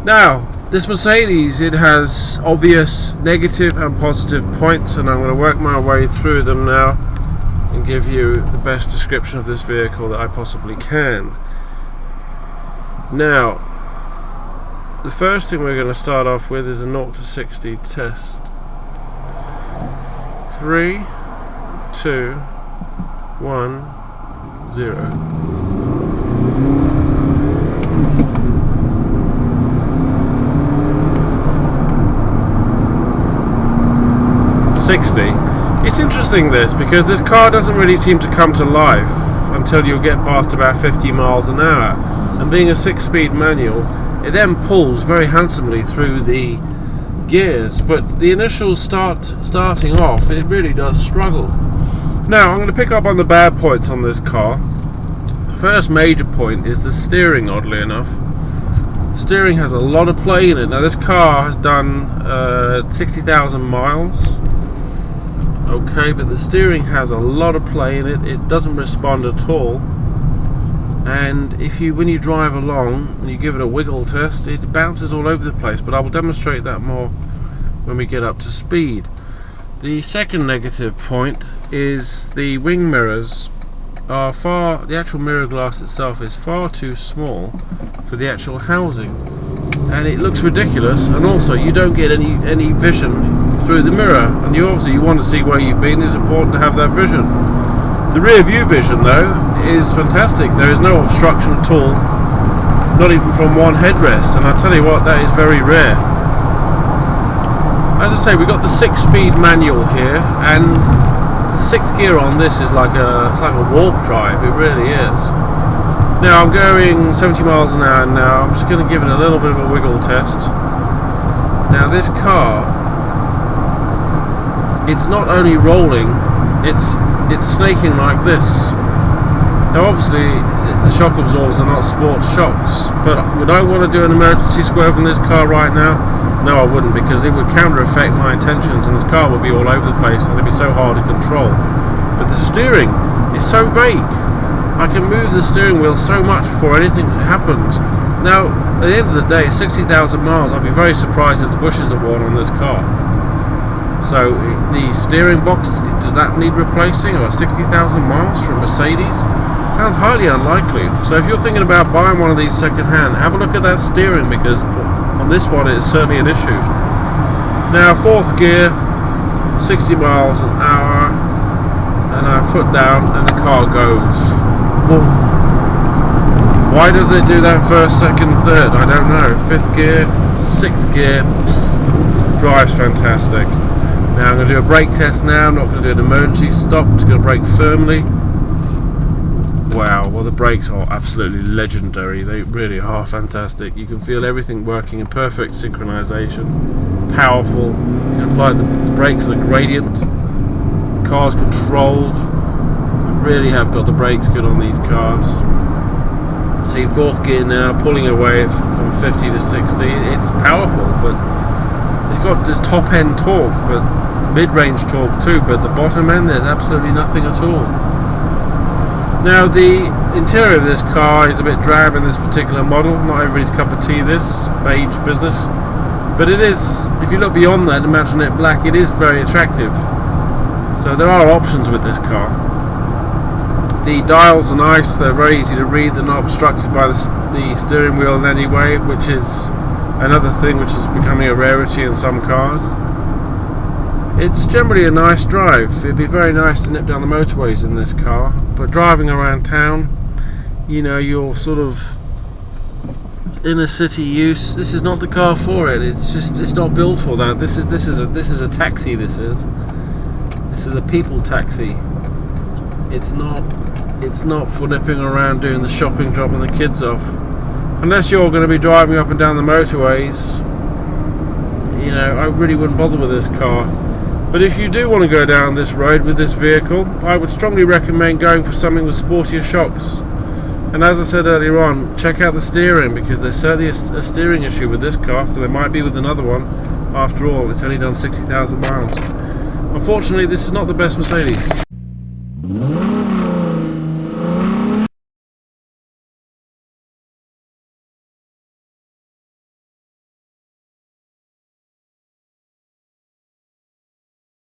Now, this Mercedes, it has obvious negative and positive points, and I'm going to work my way through them now and give you the best description of this vehicle that I possibly can. Now, the first thing we're going to start off with is a 0 to 60 test. 3, 2, 1, 0. 60. It's interesting this, because this car doesn't really seem to come to life until you get past about 50 miles an hour, and being a 6-speed manual, it then pulls very handsomely through the gears, but the initial starting off, it really does struggle. Now, I'm going to pick up on the bad points on this car. The first major point is the steering, oddly enough. Steering has a lot of play in it. Now, this car has done 60,000 miles. Okay, but the steering has a lot of play in it. It doesn't respond at all, and when you drive along and you give it a wiggle test, it bounces all over the place, but I will demonstrate that more when we get up to speed. The second negative point is the wing mirrors are the actual mirror glass itself is far too small for the actual housing, and it looks ridiculous, and also you don't get any vision through the mirror, and you want to see where you've been. It's important to have that vision. The rear view vision, though, is fantastic. There is no obstruction at all, not even from one headrest, and I tell you what, that is very rare. As I say, we've got the 6-speed manual here, and the 6th gear on this is like a warp drive. It really is. Now I'm going 70 miles an hour now. I'm just going to give it a little bit of a wiggle test. Now this car, it's not only rolling, it's snaking like this. Now obviously the shock absorbers are not sports shocks, but would I want to do an emergency swerve in this car right now? No, I wouldn't, because it would counter effect my intentions, and this car would be all over the place and it'd be so hard to control. But the steering is so vague. I can move the steering wheel so much before anything happens. Now at the end of the day, at 60,000 miles, I'd be very surprised if the bushes are worn on this car. So the steering box, does that need replacing? Or 60,000 miles from Mercedes? Sounds highly unlikely. So if you're thinking about buying one of these second hand, have a look at that steering, because on this one it is certainly an issue. Now 4th gear, 60 miles an hour, and I foot down and the car goes. Boom. Why doesn't it do that first, second, third? I don't know. 5th gear, 6th gear, drives fantastic. Now I'm going to do a brake test now. I'm not going to do an emergency stop. I'm just going to brake firmly. Wow, well the brakes are absolutely legendary. They really are fantastic. You can feel everything working in perfect synchronization. Powerful. You can apply the brakes at a gradient. The car's controlled. I really have got the brakes good on these cars. See, 4th gear now, pulling away from 50 to 60. It's powerful, but it's got this top end torque, but mid-range torque too, but the bottom end there's absolutely nothing at all. Now the interior of this car is a bit drab in this particular model. Not everybody's cup of tea, this beige business, but it is, if you look beyond that, imagine it black, it is very attractive. So there are options with this car. The dials are nice, they're very easy to read, they're not obstructed by the steering wheel in any way, which is another thing which is becoming a rarity in some cars. It's generally a nice drive. It'd be very nice to nip down the motorways in this car, but driving around town, you know, you're sort of inner city use. This is not the car for it. It's not built for that. This is a taxi. This is a people taxi. It's not for nipping around doing the shopping, dropping the kids off. Unless you're going to be driving up and down the motorways, you know, I really wouldn't bother with this car. But if you do want to go down this road with this vehicle, I would strongly recommend going for something with sportier shocks. And as I said earlier on, check out the steering, because there's certainly a steering issue with this car, so there might be with another one. After all, it's only done 60,000 miles. Unfortunately, this is not the best Mercedes.